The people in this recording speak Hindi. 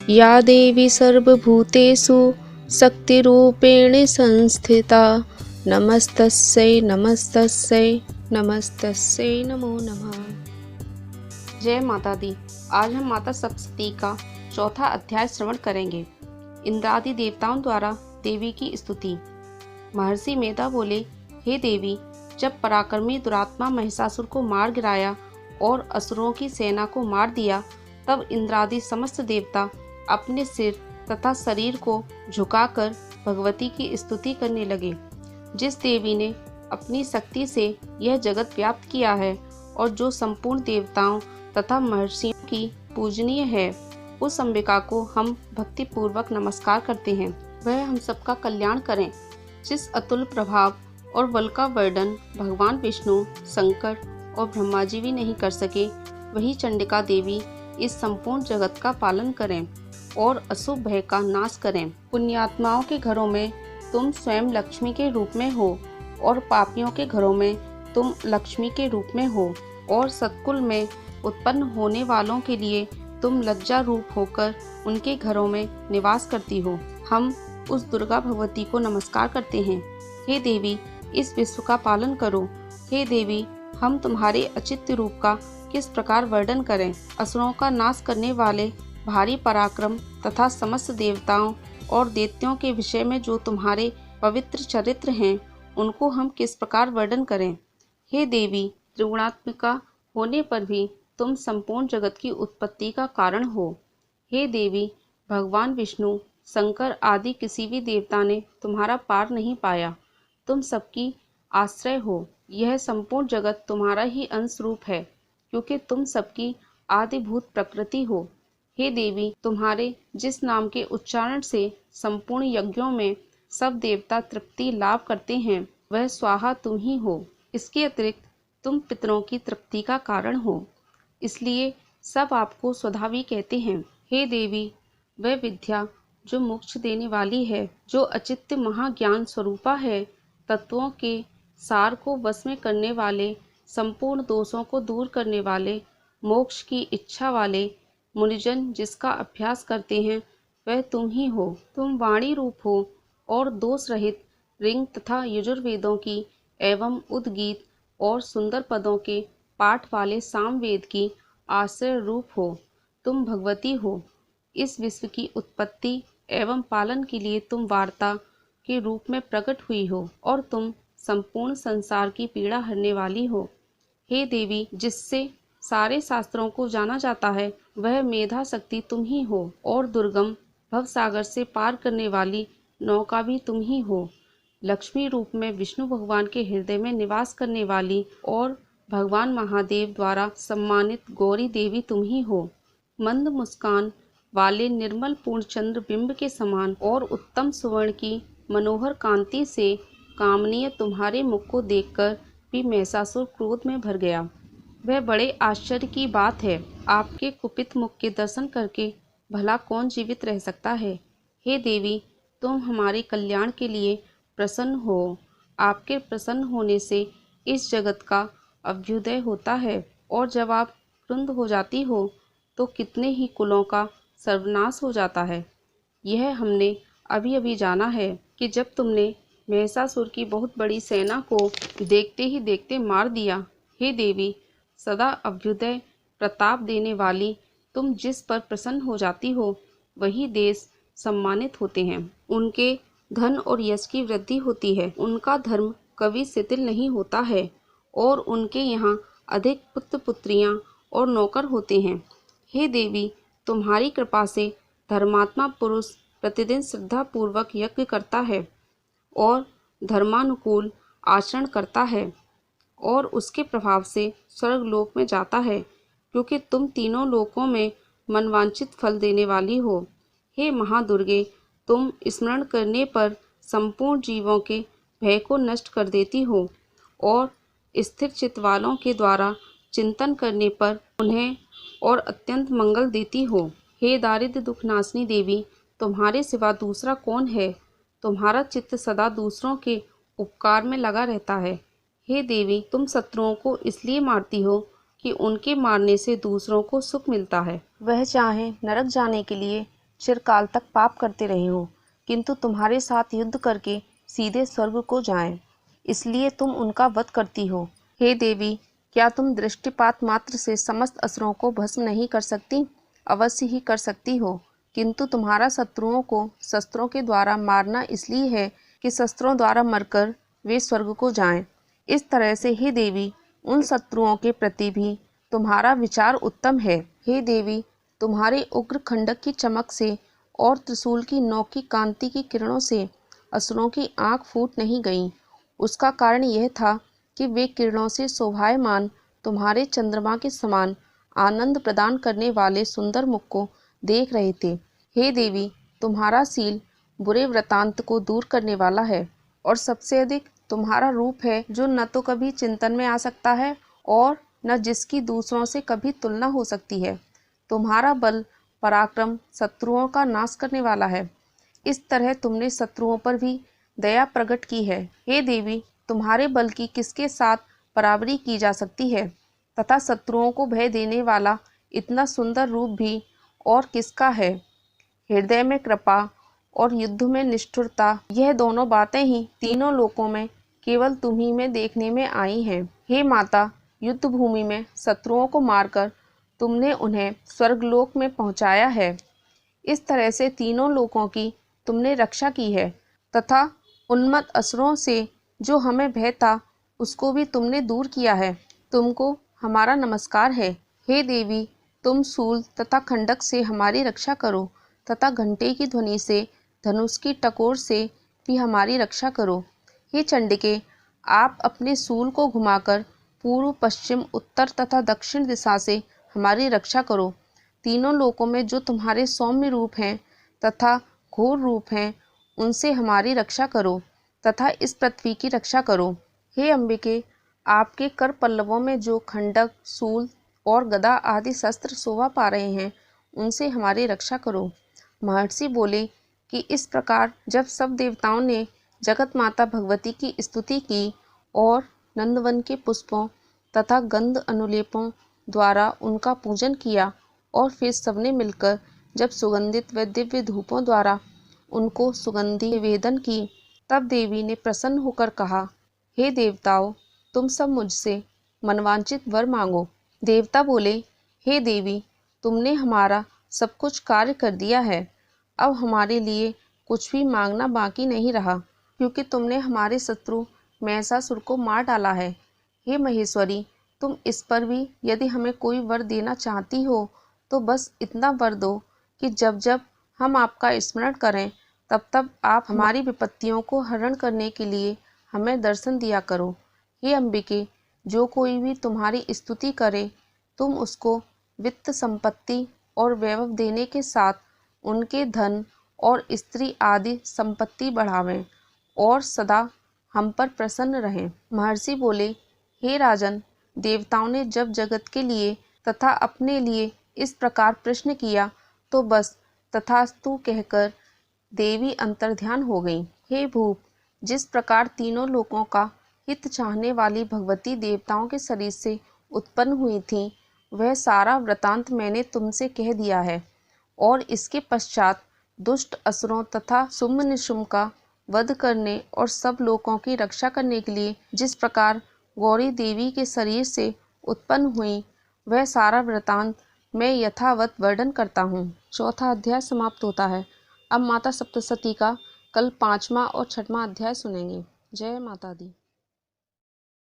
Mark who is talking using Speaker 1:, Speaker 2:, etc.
Speaker 1: या देवी सर्वभूतेषु शक्तिरूपेण संस्थिता नमस्तस्यै नमस्तस्यै नमस्तस्यै नमो नमः। जय माता दी। आज हम माता सप्तशती का चौथा अध्याय श्रवण करेंगे। इंद्रादि देवताओं द्वारा देवी की स्तुति। महर्षि मेधा बोले, हे देवी, जब पराक्रमी दुरात्मा महिषासुर को मार गिराया और असुरों की सेना को मार दिया, तब इंद्रादि समस्त देवता अपने सिर तथा शरीर को झुकाकर भगवती की स्तुति करने लगे। जिस देवी ने अपनी शक्ति से यह जगत व्याप्त किया है और जो संपूर्ण देवताओं तथा महर्षियों की पूजनीय है, उस अंबिका को हम भक्ति पूर्वक नमस्कार करते हैं। वह हम सबका कल्याण करें। जिस अतुल प्रभाव और बल का वर्णन भगवान विष्णु, शंकर और ब्रह्मा जी भी नहीं कर सके, वही चंडिका देवी इस संपूर्ण जगत का पालन करें और अशुभ भय का नाश करें। पुण्यात्माओं के घरों में तुम स्वयं लक्ष्मी के रूप में हो और पापियों के घरों में तुम लक्ष्मी के रूप में हो और सत्कुल में उत्पन्न होने वालों के लिए तुम लज्जा रूप होकर उनके घरों में निवास करती हो। हम उस दुर्गा भगवती को नमस्कार करते हैं। हे देवी, इस विश्व का पालन करो। हे देवी, हम तुम्हारे अचित्य रूप का किस प्रकार वर्णन करें। असुरों का नाश करने वाले भारी पराक्रम तथा समस्त देवताओं और दैत्यों के विषय में जो तुम्हारे पवित्र चरित्र हैं, उनको हम किस प्रकार वर्णन करें। हे देवी, त्रिगुणात्मिका होने पर भी तुम संपूर्ण जगत की उत्पत्ति का कारण हो। हे देवी, भगवान विष्णु, शंकर आदि किसी भी देवता ने तुम्हारा पार नहीं पाया। तुम सबकी आश्रय हो। यह संपूर्ण जगत तुम्हारा ही अंश रूप है, क्योंकि तुम सबकी आदिभूत प्रकृति हो। हे देवी, तुम्हारे जिस नाम के उच्चारण से संपूर्ण यज्ञों में सब देवता तृप्ति लाभ करते हैं, वह स्वाहा तुम ही हो। इसके अतिरिक्त तुम पितरों की तृप्ति का कारण हो, इसलिए सब आपको स्वधावी कहते हैं। हे देवी, वह विद्या जो मोक्ष देने वाली है, जो अचित्य महाज्ञान स्वरूपा है, तत्वों के सार को वश में करने वाले, संपूर्ण दोषों को दूर करने वाले, मोक्ष की इच्छा वाले मुनिजन जिसका अभ्यास करते हैं, वह तुम ही हो। तुम वाणी रूप हो और दोष रहित ऋंग तथा यजुर्वेदों की एवं उद्गीत और सुंदर पदों के पाठ वाले सामवेद की आश्रय रूप हो। तुम भगवती हो। इस विश्व की उत्पत्ति एवं पालन के लिए तुम वार्ता के रूप में प्रकट हुई हो और तुम संपूर्ण संसार की पीड़ा हरने वाली हो। हे देवी, जिससे सारे शास्त्रों को जाना जाता है, वह मेधा शक्ति तुम ही हो और दुर्गम भवसागर से पार करने वाली नौका भी तुम ही हो। लक्ष्मी रूप में विष्णु भगवान के हृदय में निवास करने वाली और भगवान महादेव द्वारा सम्मानित गौरी देवी तुम ही हो। मंद मुस्कान वाले निर्मल पूर्ण चंद्र बिंब के समान और उत्तम सुवर्ण की मनोहर कांति से कामनीय तुम्हारे मुख को देखकर भी महिषासुर क्रोध में भर गया। वह बड़े आश्चर्य की बात है, आपके कुपित मुख के दर्शन करके भला कौन जीवित रह सकता है। हे देवी, तुम हमारे कल्याण के लिए प्रसन्न हो। आपके प्रसन्न होने से इस जगत का अभ्युदय होता है और जब आप क्रुद्ध हो जाती हो तो कितने ही कुलों का सर्वनाश हो जाता है। यह हमने अभी अभी जाना है कि जब तुमने महिषासुर की बहुत बड़ी सेना को देखते ही देखते मार दिया। हे देवी, सदा अभ्युदय प्रताप देने वाली तुम जिस पर प्रसन्न हो जाती हो, वही देश सम्मानित होते हैं। उनके धन और यश की वृद्धि होती है। उनका धर्म कभी शिथिल नहीं होता है और उनके यहाँ अधिक पुत्र पुत्रियाँ और नौकर होते हैं। हे देवी, तुम्हारी कृपा से धर्मात्मा पुरुष प्रतिदिन श्रद्धा पूर्वक यज्ञ करता है और धर्मानुकूल आचरण करता है और उसके प्रभाव से स्वर्गलोक में जाता है, क्योंकि तुम तीनों लोकों में मनवांछित फल देने वाली हो। हे महादुर्गे, तुम स्मरण करने पर संपूर्ण जीवों के भय को नष्ट कर देती हो और स्थिर चित्त वालों के द्वारा चिंतन करने पर उन्हें और अत्यंत मंगल देती हो। हे दारिद्र्य दुखनाशिनी देवी, तुम्हारे सिवा दूसरा कौन है। तुम्हारा चित्त सदा दूसरों के उपकार में लगा रहता है। हे देवी, तुम शत्रुओं को इसलिए मारती हो कि उनके मारने से दूसरों को सुख मिलता है। वह चाहे नरक जाने के लिए, चिरकाल तक पाप करते रहे हो, किंतु तुम्हारे साथ युद्ध करके सीधे स्वर्ग को जाएं, इसलिए तुम उनका वध करती हो। हे देवी, क्या तुम दृष्टिपात मात्र से समस्त असुरों को भस्म नहीं कर सकती? अवश्य ही कर सकती हो, किंतु तुम्हारा शत्रुओं को शस्त्रों के द्वारा मारना इसलिए है कि शस्त्रों द्वारा मरकर वे स्वर्ग को जाएं। इस तरह से हे देवी, उन शत्रुओं के प्रति भी तुम्हारा विचार उत्तम है। हे देवी, तुम्हारे उग्र खंडक की चमक से और त्रिशूल की नोक की कांति की किरणों से असुरों की आंख फूट नहीं गईं। उसका कारण यह था कि वे किरणों से शोभायमान तुम्हारे चंद्रमा के समान आनंद प्रदान करने वाले सुंदर मुख को देख रहे थे। हे देवी, तुम्हारा शील बुरे वृतांत को दूर करने वाला है, और सबसे अधिक तुम्हारा रूप है जो न तो कभी चिंतन में आ सकता है और न जिसकी दूसरों से कभी तुलना हो सकती है। तुम्हारा बल पराक्रम शत्रुओं का नाश करने वाला है। इस तरह तुमने शत्रुओं पर भी दया प्रकट की है। हे देवी, तुम्हारे बल की किसके साथ बराबरी की जा सकती है, तथा शत्रुओं को भय देने वाला इतना सुंदर रूप भी और किसका है? हृदय में कृपा और युद्ध में निष्ठुरता, यह दोनों बातें ही तीनों लोकों में केवल तुम्ही में देखने में आई हैं। हे माता, युद्ध भूमि में शत्रुओं को मारकर तुमने उन्हें स्वर्गलोक में पहुंचाया है। इस तरह से तीनों लोकों की तुमने रक्षा की है, तथा उन्मत्त असुरों से जो हमें भय था उसको भी तुमने दूर किया है। तुमको हमारा नमस्कार है। हे देवी, तुम शूल तथा खंडक से हमारी रक्षा करो, तथा घंटे की ध्वनि से धनुष की टकोर से भी हमारी रक्षा करो। हे चंडिके, आप अपने शूल को घुमाकर पूर्व पश्चिम उत्तर तथा दक्षिण दिशा से हमारी रक्षा करो। तीनों लोकों में जो तुम्हारे सौम्य रूप हैं तथा घोर रूप हैं, उनसे हमारी रक्षा करो, तथा इस पृथ्वी की रक्षा करो। हे अंबिके, आपके कर पल्लवों में जो खंडक, शूल और गदा आदि शस्त्र शोभा पा रहे हैं, उनसे हमारी रक्षा करो। महर्षि बोले कि इस प्रकार जब सब देवताओं ने जगत माता भगवती की स्तुति की और नंदवन के पुष्पों तथा गंध अनुलेपों द्वारा उनका पूजन किया, और फिर सबने मिलकर जब सुगंधित व दिव्य धूपों द्वारा उनको सुगंधि निवेदन की, तब देवी ने प्रसन्न होकर कहा, हे देवताओं, तुम सब मुझसे मनवांचित वर मांगो। देवता बोले, हे देवी, तुमने हमारा सब कुछ कार्य कर दिया है। अब हमारे लिए कुछ भी मांगना बाकी नहीं रहा, क्योंकि तुमने हमारे शत्रु महिषासुर को मार डाला है। हे महेश्वरी, तुम इस पर भी यदि हमें कोई वर देना चाहती हो तो बस इतना वर दो कि जब जब हम आपका स्मरण करें तब तब आप हमारी विपत्तियों को हरण करने के लिए हमें दर्शन दिया करो। हे अंबिके, जो कोई भी तुम्हारी स्तुति करे, तुम उसको वित्त संपत्ति और वैभव देने के साथ उनके धन और स्त्री आदि संपत्ति बढ़ावें और सदा हम पर प्रसन्न रहें। महर्षि बोले, हे राजन, देवताओं ने जब जगत के लिए तथा अपने लिए इस प्रकार प्रश्न किया तो बस तथास्तु कहकर देवी अंतर्ध्यान हो गई। हे भूप, जिस प्रकार तीनों लोकों का हित चाहने वाली भगवती देवताओं के शरीर से उत्पन्न हुई थी, वह सारा वृतांत मैंने तुमसे कह दिया है, और इसके पश्चात दुष्ट असुरों तथा शुम्भ निशुम्भ का वध करने और सब लोकों की रक्षा करने के लिए जिस प्रकार गौरी देवी के शरीर से उत्पन्न हुई, वह सारा वृतांत मैं यथावत वर्णन करता हूँ। चौथा अध्याय समाप्त होता है। अब माता सप्तशती का कल 5वां और 6वां अध्याय सुनेंगे। जय माता दी।